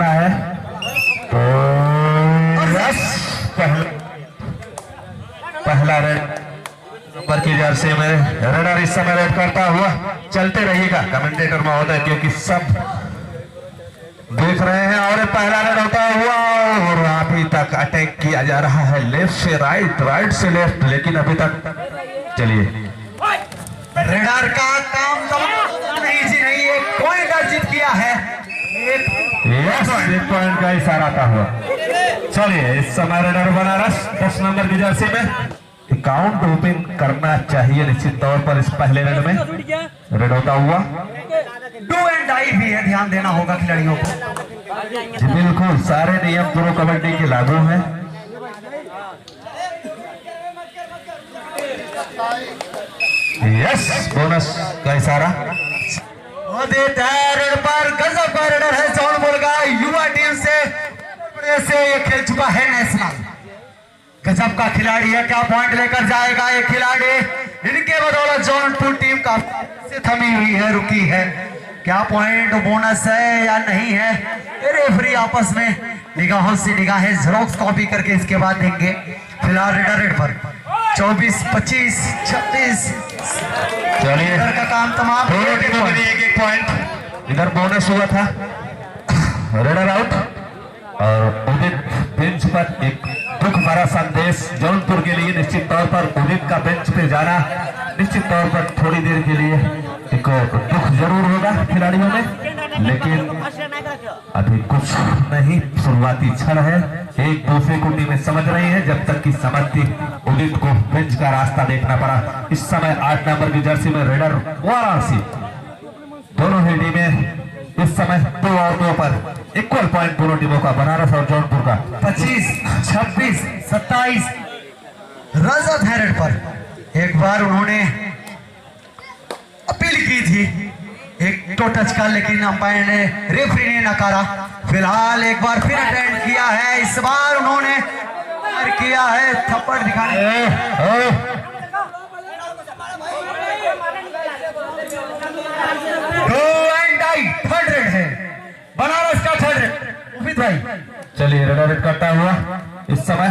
देखना है तो पहला रेड नंबर की जर्सी में रनर इस समय रेड करता हुआ चलते रहिएगा कमेंटेटर महोदय, क्योंकि सब देख रहे हैं। और पहला रेड होता हुआ और अभी तक अटैक किया जा रहा है लेफ्ट से राइट, राइट से लेफ्ट, लेकिन अभी तक चलिए रेडर का काम नहीं जी नहीं, एक पॉइंट अर्जित किया है। एक पॉइंट का इशारा था हुआ। चलिए इस समय रेडर बनारस 10 नंबर की जर्सी में अकाउंट ओपन करना चाहिए निश्चित तौर पर। इस पहले रेड में रेड होता हुआ डू एंड डाई भी है, ध्यान देना होगा खिलाड़ियों को। जी बिल्कुल, सारे नियम प्रो कबड्डी के लागू हैं। यस, बोनस का इशारा रेड पर गजब का रेडर है जौनपुर का, युवा टीम से ये खेल चुका है नेशनल। गजब का खिलाड़ी है, क्या पॉइंट लेकर जाएगा ये खिलाड़ी। इनके बदौलत जौनपुर टीम का थमी हुई है, रुकी है। क्या पॉइंट बोनस है या नहीं है, रेफरी आपस में निगाहों से निगाहें जेरोक्स कॉपी करके इसके बाद देंगे। फिलहाल रेड पर 24, 25, 26 चलिए का काम तमाम। दोनों टीमों के लिए एक पॉइंट। इधर बोनस हुआ था, रेडर आउट और उदित बेंच पर एक दुख भरा संदेश जौनपुर के लिए। निश्चित तौर पर उदित का बेंच पे जाना निश्चित तौर पर थोड़ी देर के लिए एक दुख जरूर होगा खिलाड़ियों में, लेकिन अभी कुछ नहीं, शुरुआती क्षण है। एक दूसरे को टीमें समझ रही है, जब तक की समझती उदित को बेंच का रास्ता देखना पड़ा। इस समय 8 नंबर की जर्सी में रेडर वाराणसी, दोनों ही टीमें इस समय 2 और 2 पर इक्वल पॉइंट दोनों टीमों का, बनारस और जौनपुर का। 25, 26, 27 रजत है रेड पर। एक बार उन्होंने अपील की थी एक टो टच का, लेकिन अंपायर ने, रेफरी ने नकारा। फिलहाल एक बार फिर अटेंड किया है, इस बार उन्होंने किया है थप्पड़ दिखाने। थर्ड रेड है बनारस का, थर्ड रेड उपित भाई। चलिए रेड करता हुआ इस समय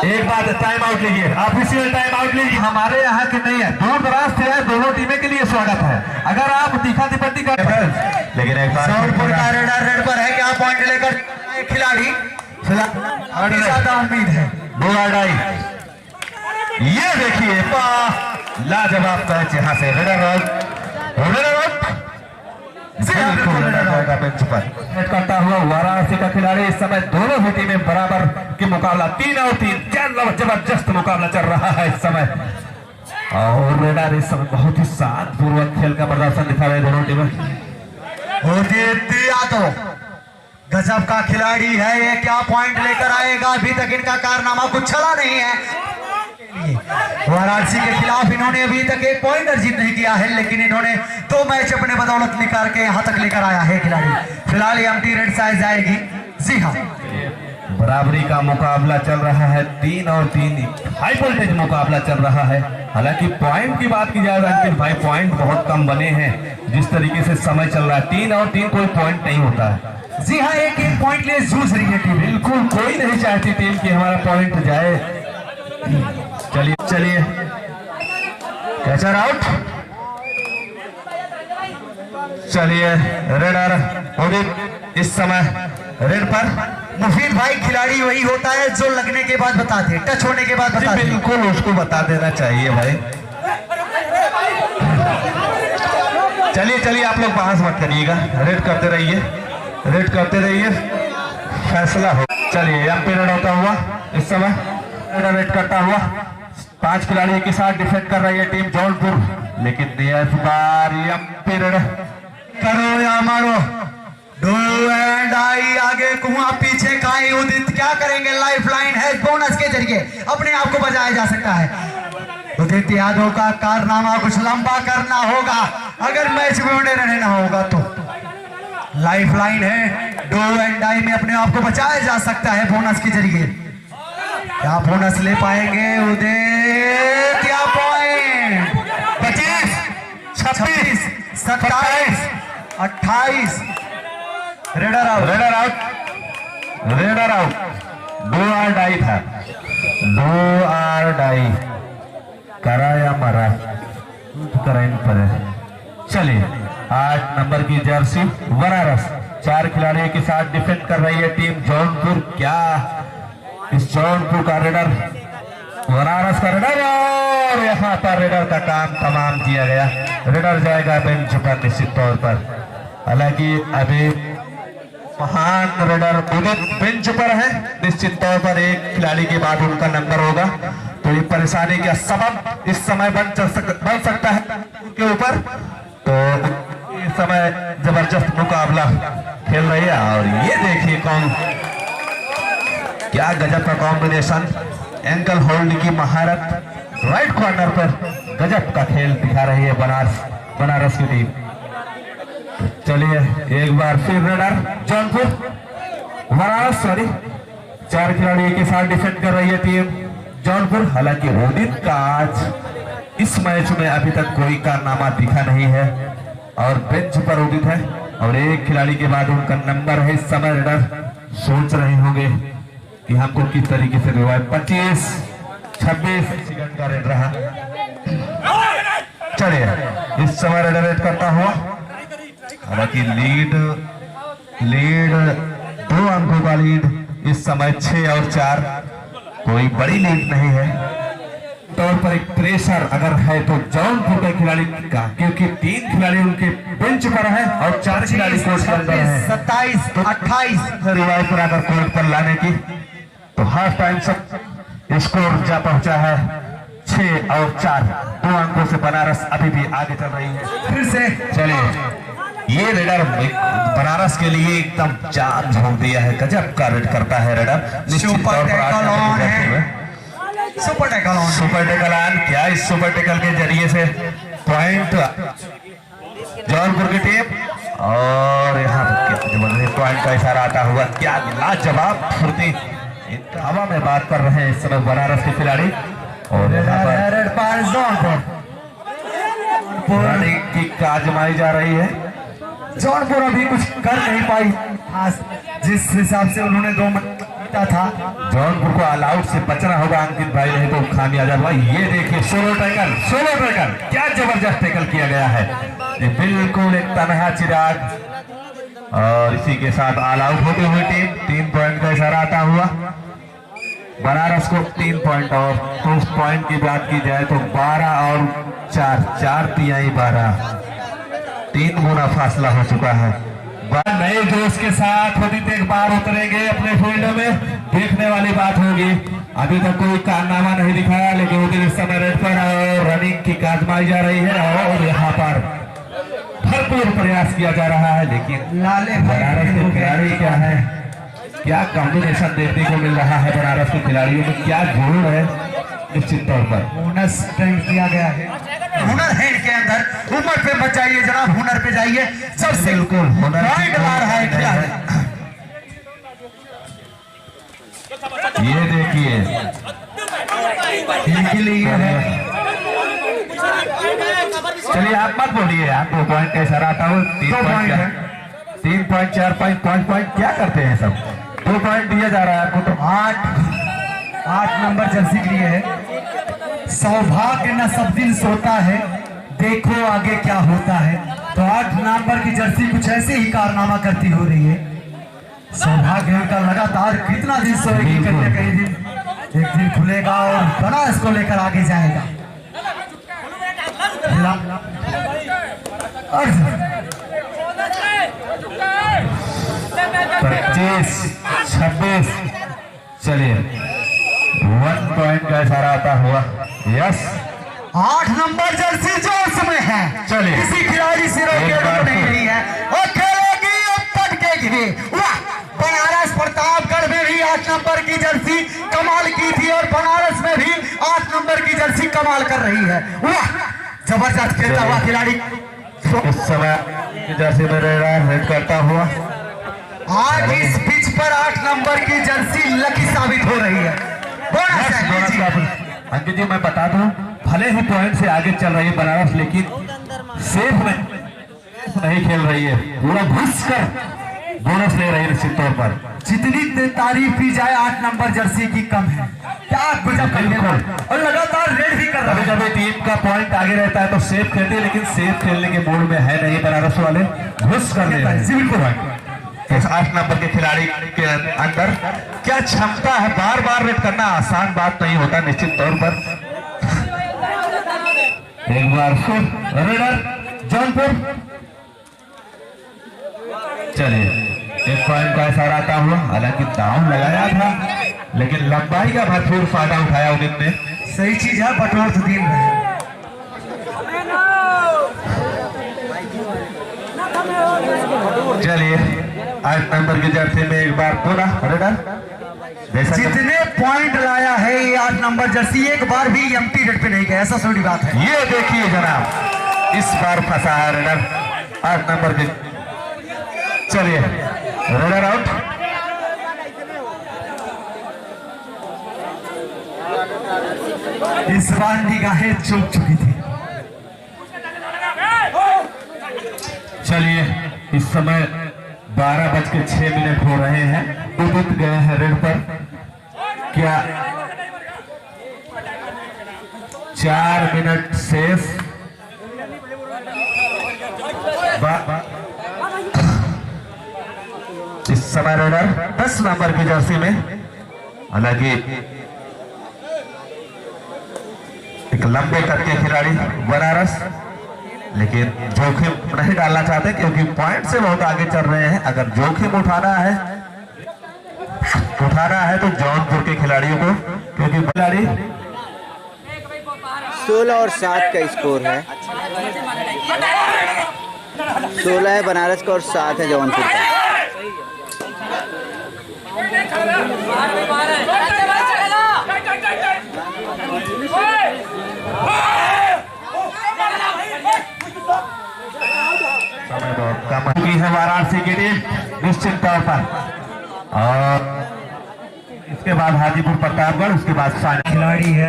एक बात, टाइम आउट लीजिए, ऑफिशियल टाइम आउट लीजिए। हमारे यहाँ के नहीं है, दूर दराज से है, दोनों टीमें के लिए स्वागत है। अगर आप तीखा तिपट्टी कर, लेकिन एक बार जौनपुर का रेड पर है, क्या पॉइंट लेकर खिलाड़ी फिलहाल ज्यादा उम्मीद है। बुलाडाई, ये देखिए लाजवाब कैच यहाँ से बेंच पर करता हुआ वाराणसी का खिलाड़ी। इस समय दोनों ही टीमें बराबर के मुकाबला 3 और 3 जबरदस्त मुकाबला चल रहा है इस समय। और रेडर इस समय बहुत ही शांतिपूर्वक खेल का प्रदर्शन दिखा रहे दोनों टीमें। गजब का खिलाड़ी है ये, क्या पॉइंट लेकर आएगा। अभी तक इनका कारनामा कुछ चला नहीं है। वाराणसी के खिलाफ इन्होंने अभी तक एक पॉइंट अर्जित नहीं किया है, लेकिन इन्होंने 2 मैच अपने बदौलत निकाल के यहाँ तक लेकर आया है खिलाड़ी। फिलहाल एम्प्टी रेड साइज जाएगी। जी हाँ, बराबरी का मुकाबला चल रहा है, 3 और 3 हाई वोल्टेज मुकाबला चल रहा है। हालांकि पॉइंट की बात की जाए अंकित भाई, पॉइंट बहुत कम बने हैं। जिस तरीके से समय चल रहा है 3 और 3 कोई पॉइंट नहीं होता है। जी हाँ, एक पॉइंट ले जूझ रही है टीम। बिल्कुल कोई नहीं चाहती टीम की हमारा पॉइंट जाए। चलिए कैचर आउट। चलिए रेडर उदित इस समय रेड पर। मुफीद भाई, खिलाड़ी वही होता है जो लगने के बाद बता दे, टच होने के बाद बता दे। बिल्कुल उसको बता देना चाहिए भाई। चलिए आप लोग बहस मत करिएगा, रेड करते रहिए, फैसला हो। चलिए एम्पी रेड होता हुआ इस समय रेड करता हुआ 5 खिलाड़ी के साथ डिफेंड कर रही है टीम जौनपुर, लेकिन इस बार एम्पी रेड करो या मारो, डू एंड आई, आगे कुआं पीछे काई। उदित क्या करेंगे, लाइफ लाइन है, बोनस के जरिए अपने आप को बचाया जा सकता है। उदित यादव का कारनामा कुछ लंबा करना होगा अगर मैच में उन्हें रहना होगा तो। लाइफ लाइन है, डू एंड डाई में अपने आप को बचाया जा सकता है बोनस के जरिए। क्या बोनस ले पाएंगे उदित? क्या point? 25, 26, 27, 28, raider out, raider out, raider out. Do or die था, डू आर डाई, करा या मरा, करा इन पर। चलिए 8 नंबर की जर्सी बनारस 4 खिलाड़ियों के साथ डिफेंड कर रही है टीम जौनपुर। क्या इस जौनपुर का रेडर, बनारस का रेडर, और यहाँ पर रेडर का काम तमाम किया गया। रेडर जाएगा बेंच पर निश्चित तौर पर। हालांकि अभी महान रेडर उदित बेंच पर है, निश्चित तौर पर एक खिलाड़ी के बाद उनका नंबर होगा, तो ये परेशानी का सबब इस समय बन सकता है उनके ऊपर। तो इस समय जबरदस्त मुकाबला खेल रही है। और ये देखिए कौन, क्या गजब का कॉम्बिनेशन, एंकल होल्ड की महारत, राइट कॉर्नर पर गजब का खेल दिखा रही है बनारस की टीम। चलिए एक बार फिर रेडर जौनपुर बनारस 4 खिलाड़ियों के साथ डिफेंड कर रही है टीम जौनपुर। हालांकि उदित का आज इस मैच में अभी तक कोई कारनामा दिखा नहीं है और बेंच पर उदित है और एक खिलाड़ी के बाद उनका नंबर है। इस समय रेडर सोच रहे होंगे कि हमको किस तरीके से रिवाइव। 25-26 सेकंड का रेड रहा। चलिए इस समय रेडर रेड करता हुआ, हालांकि लीड 2 अंकों का लीड इस समय 6 और 4, कोई बड़ी लीड नहीं है। तौर पर एक प्रेशर अगर है तो जौनपुर के खिलाड़ी का, क्योंकि 3 खिलाड़ी उनके बेंच पर है और 4 खिलाड़ी कोर्ट के अंदर है। 27-28 रिवाइव पर अगर कोर्ट पर लाने की तो हाफ टाइम सब स्कोर जा पहुंचा है 6 और 4, 2 अंकों से बनारस अभी भी आगे चल रही है। फिर से चलिए ये रेडर बनारस के लिए एकदम चार झोंक दिया है, गजब का रेड करता है रेडर। सुपर टैकल ऑन है, super tackle on, super tackle on. क्या इस सुपर टैकल के जरिए से पॉइंट जौनपुर की टीम, और यहाँ जबरदस्त पॉइंट का इशारा आता हुआ, क्या लाजवाब फुर्ती हवा में बात कर रहे हैं इस समय बनारस के खिलाड़ी। और यहाँ पर किक आजमाई जा रही है। जौनपुर अभी कुछ कर नहीं पाई जिस हिसाब से उन्होंने 2 मिनट जीता था। जौनपुर को ऑल आउट से बचना होगा अंकित भाई, नहीं तो खामियाजा भाई। ये देखिए सोलो टैकल, क्या जबरदस्त टैकल किया गया है। ये बिल्कुल एक तनहा चिराग, और इसी के साथ ऑल आउट होती हुई टीम। 3 पॉइंट का इशारा आता हुआ बनारस को 3 पॉइंट। और तो उस पॉइंट की बात की जाए तो 12 और 4 तिहाई 12, 3 गुना फासला हो चुका है। नए जोश के साथ उदित एक बार उतरेंगे अपने फील्ड में, देखने वाली बात होगी। अभी तक कोई कारनामा नहीं दिखाया, लेकिन उदित इस समय रेड पर और रनिंग की आजमाई जा रही है और यहाँ पर भरपूर प्रयास किया जा रहा है। लेकिन बनारस के खिलाड़ी क्या है, क्या कॉम्बिनेशन देखने को मिल रहा है बनारस के खिलाड़ियों में, क्या जोड़ है। निश्चित तौर पर बोनस किया गया है, हुनर हैंड के अंदर ऊपर पे मत जाइए जनाब, हुनर पे जाइए। सबसे बिल्कुल हुनर मार है खिलाड़ी। ये देखिए इनके लिए है। चलिए आप मत बोलिए, आप 2 पॉइंट का इशारा आता हूँ। 3 पॉइंट, 4 पॉइंट, 5 पॉइंट क्या करते हैं सब। 2 पॉइंट दिया जा रहा है आपको। तो 8 नंबर जर्सी के लिए है। सौभाग्य न सब दिन सोता है, देखो आगे क्या होता है। तो 8 नंबर की जर्सी कुछ ऐसे ही कारनामा करती हो रही है। सौभाग्य का लगातार कितना दिन सोएगी, कई दिन एक दिन खुलेगा और बनारस को लेकर आगे जाएगा। 25-26 चलिए 1 पॉइंट का इशारा आता हुआ। यस 8 नंबर जर्सी जोश में है। चलिए किसी खिलाड़ी से रोके नहीं रही है और खेलेगी और पटकेगी भी। वाह, बनारस प्रतापगढ़ में भी 8 नंबर की जर्सी कमाल की थी और बनारस में भी 8 नंबर की जर्सी कमाल कर रही है। वाह, जबरदस्त खेलता हुआ खिलाड़ी इस समय जर्सी में रेड करता हुआ। आज इस पिच पर 8 नंबर की जर्सी लकी साबित हो रही है। अंकित जी मैं बता दूं, भले ही पॉइंट से आगे चल रही है बनारस, लेकिन सेफ नहीं खेल रही है। पूरा घुस कर बोनस ले रही है निश्चित तौर पर। जितनी तारीफ की जाए 8 नंबर जर्सी की कम है। क्या गजब कर रहे हैं और लगातार रेड भी कर रहे कभी हैं। कभी टीम का पॉइंट आगे रहता है तो सेफ खेलते हैं, लेकिन सेफ खेलने के मूड में है नहीं बनारस वाले, घुस कर ले रहे हैं। बिल्कुल इस 8 नंबर के खिलाड़ी के अंदर क्या क्षमता है, बार बार रेड करना आसान बात नहीं होता निश्चित तौर पर। एक बार फिर रेडर जौनपुर, चलिए एक पॉइंट का इशारा आता हुआ, हालांकि डाउन लगाया था लेकिन लंबाई का भरपूर फायदा उठाया उदित ने। सही चीज है, बटोर तो दिन है। चलिए 8 नंबर की जर्सी में एक बार पुनः रेडर, जितने पॉइंट लाया है ये 8 नंबर जर्सी, एक बार भी एम्प्टी रेड पे नहीं गया, ऐसा थोड़ी बात है। ये देखिए जनाब, इस बार फंसा है रेडर 8 नंबर के। चलिए रेडर आउट। इस बार निगाहें चूक चुकी थी। चलिए इस समय 12:06 हो रहे हैं, उदित गए हैं रेड पर। क्या 4 मिनट शेष? इस समय रेडर 10 नंबर की जर्सी में, हालांकि एक लंबे कद के खिलाड़ी बनारस, लेकिन जोखिम नहीं डालना चाहते क्योंकि पॉइंट से बहुत आगे चल रहे हैं। अगर जोखिम उठाना है तो जौनपुर के खिलाड़ियों को, क्योंकि खिलाड़ी 16 और 7 का स्कोर है। 16 है बनारस का और 7 है जौनपुर का। समय बहुत कम की है वाराणसी की टीम निश्चित तौर पर, और इसके बाद हाजीपुर प्रतापगढ़, उसके बाद खिलाड़ी है।